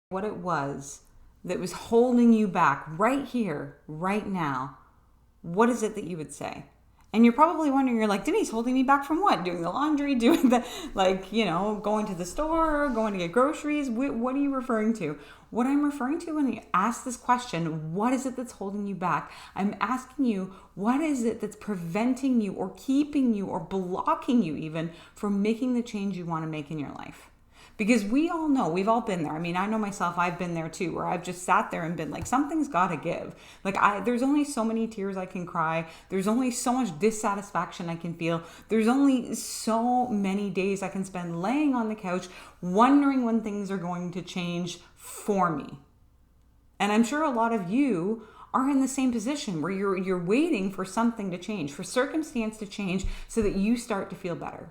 what it was that was holding you back right here, right now, what is it that you would say? And you're probably wondering, you're like, Denise, holding me back from what? Doing the laundry, doing the, going to the store, going to get groceries? What are you referring to? What I'm referring to when you ask this question, what is it that's holding you back? I'm asking you, what is it that's preventing you or keeping you or blocking you even from making the change you want to make in your life? Because we all know, we've all been there. I mean, I know myself, I've been there too, where I've just sat there and been like, something's got to give. There's only so many tears I can cry. There's only so much dissatisfaction I can feel. There's only so many days I can spend laying on the couch, wondering when things are going to change for me. And I'm sure a lot of you are in the same position where you're waiting for something to change, for circumstance to change so that you start to feel better.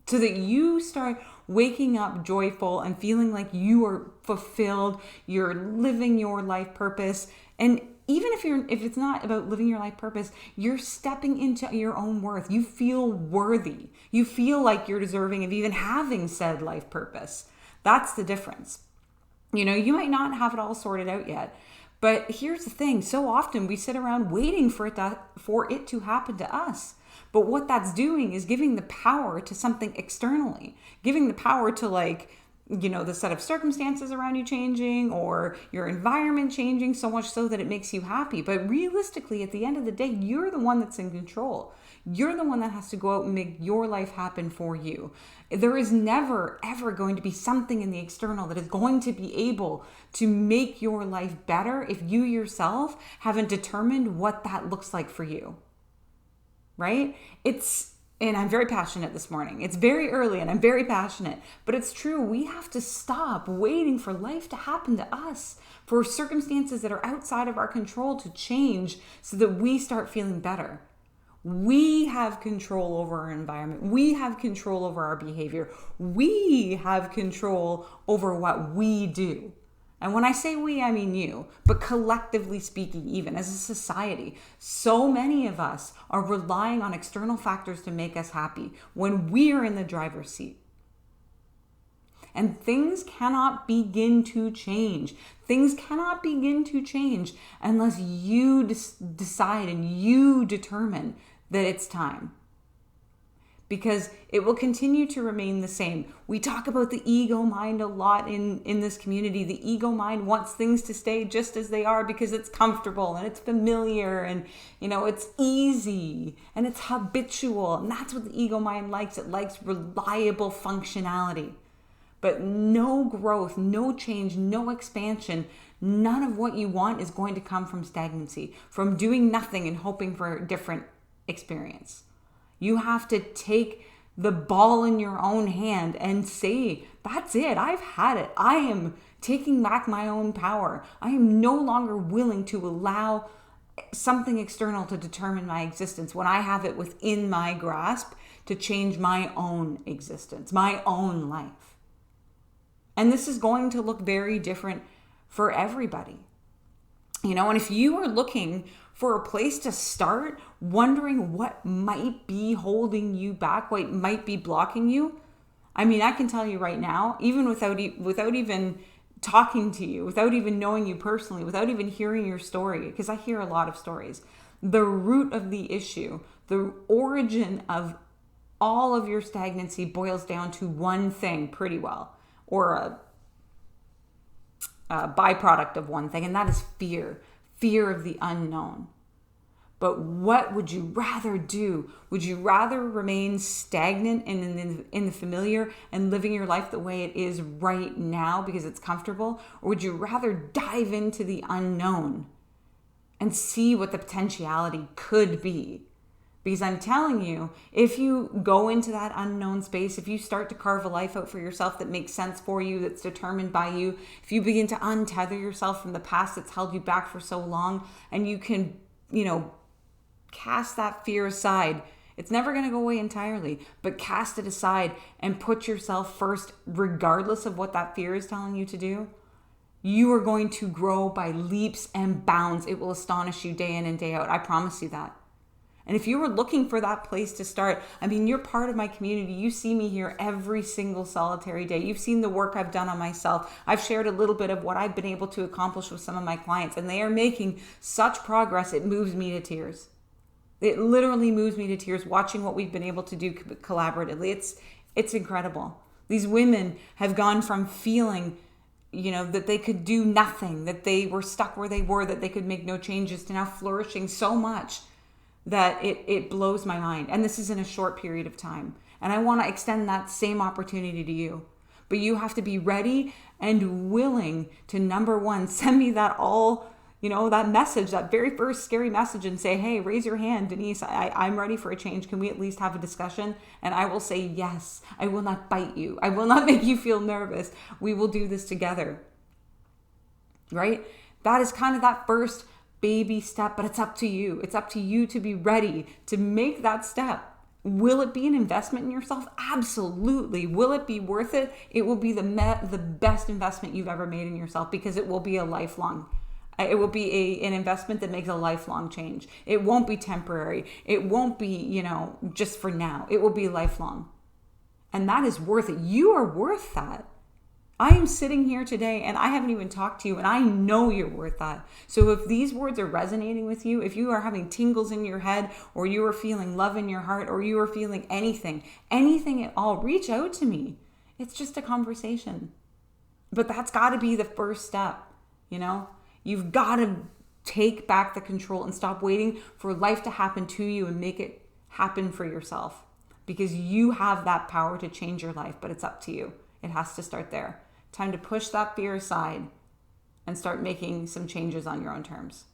So that you start waking up joyful and feeling like you are fulfilled, you're living your life purpose. And even if it's not about living your life purpose, you're stepping into your own worth. You feel worthy. You feel like you're deserving of even having said life purpose. That's the difference. You might not have it all sorted out yet. But here's the thing, so often we sit around waiting for it to happen to us. But what that's doing is giving the power to something externally, giving the power to the set of circumstances around you changing or your environment changing so much so that it makes you happy. But realistically, at the end of the day, you're the one that's in control. You're the one that has to go out and make your life happen for you. There is never, ever going to be something in the external that is going to be able to make your life better if you yourself haven't determined what that looks like for you. Right? And I'm very passionate this morning. It's very early and I'm very passionate, but it's true. We have to stop waiting for life to happen to us, for circumstances that are outside of our control to change so that we start feeling better. We have control over our environment. We have control over our behavior. We have control over what we do. And when I say we, I mean you. But collectively speaking, even as a society, so many of us are relying on external factors to make us happy when we're in the driver's seat. And things cannot begin to change. Things cannot begin to change unless you decide and you determine that it's time. Because it will continue to remain the same. We talk about the ego mind a lot in this community. The ego mind wants things to stay just as they are because it's comfortable and it's familiar and it's easy and it's habitual. And that's what the ego mind likes. It likes reliable functionality. But no growth, no change, no expansion, none of what you want is going to come from stagnancy, from doing nothing and hoping for a different experience. You have to take the ball in your own hand and say, that's it. I've had it. I am taking back my own power. I am no longer willing to allow something external to determine my existence when I have it within my grasp to change my own existence, my own life. And this is going to look very different for everybody. And if you are looking for a place to start, wondering what might be holding you back, what might be blocking you, I mean, I can tell you right now, even without even talking to you, without even knowing you personally, without even hearing your story, because I hear a lot of stories, the root of the issue, the origin of all of your stagnancy boils down to one thing pretty well, or a byproduct of one thing, and that is fear of the unknown. But what would you rather do? Would you rather remain stagnant in the familiar and living your life the way it is right now because it's comfortable? Or would you rather dive into the unknown and see what the potentiality could be? Because I'm telling you, if you go into that unknown space, if you start to carve a life out for yourself that makes sense for you, that's determined by you, if you begin to untether yourself from the past that's held you back for so long, and you can, cast that fear aside. It's never going to go away entirely, but cast it aside and put yourself first, regardless of what that fear is telling you to do. You are going to grow by leaps and bounds. It will astonish you day in and day out. I promise you that. And if you were looking for that place to start, I mean, you're part of my community. You see me here every single solitary day. You've seen the work I've done on myself. I've shared a little bit of what I've been able to accomplish with some of my clients, and they are making such progress. It moves me to tears. It literally moves me to tears watching what we've been able to do collaboratively. It's incredible. These women have gone from feeling, that they could do nothing, that they were stuck where they were, that they could make no changes, to now flourishing so much that it blows my mind. And this is in a short period of time. And I want to extend that same opportunity to you. But you have to be ready and willing to, number one, send me that that message, that very first scary message, and say, hey, raise your hand, Denise, I'm ready for a change. Can we at least have a discussion? And I will say, yes, I will not bite you. I will not make you feel nervous. We will do this together. Right? That is kind of that first baby step, but it's up to you. It's up to you to be ready to make that step. Will it be an investment in yourself? Absolutely. Will it be worth it? It will be the best investment you've ever made in yourself, because it will be a lifelong. It will be an investment that makes a lifelong change. It won't be temporary. It won't be, just for now. It will be lifelong. And that is worth it. You are worth that. I am sitting here today and I haven't even talked to you, and I know you're worth that. So if these words are resonating with you, if you are having tingles in your head, or you are feeling love in your heart, or you are feeling anything at all, reach out to me. It's just a conversation. But that's got to be the first step, You've got to take back the control and stop waiting for life to happen to you and make it happen for yourself, because you have that power to change your life, but it's up to you. It has to start there. Time to push that fear aside and start making some changes on your own terms.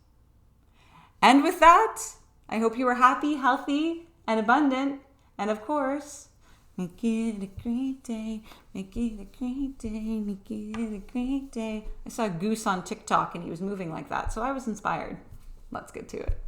And with that, I hope you are happy, healthy, and abundant. And of course, make it a great day. Make it a great day. Make it a great day. I saw a goose on TikTok and he was moving like that, so I was inspired. Let's get to it.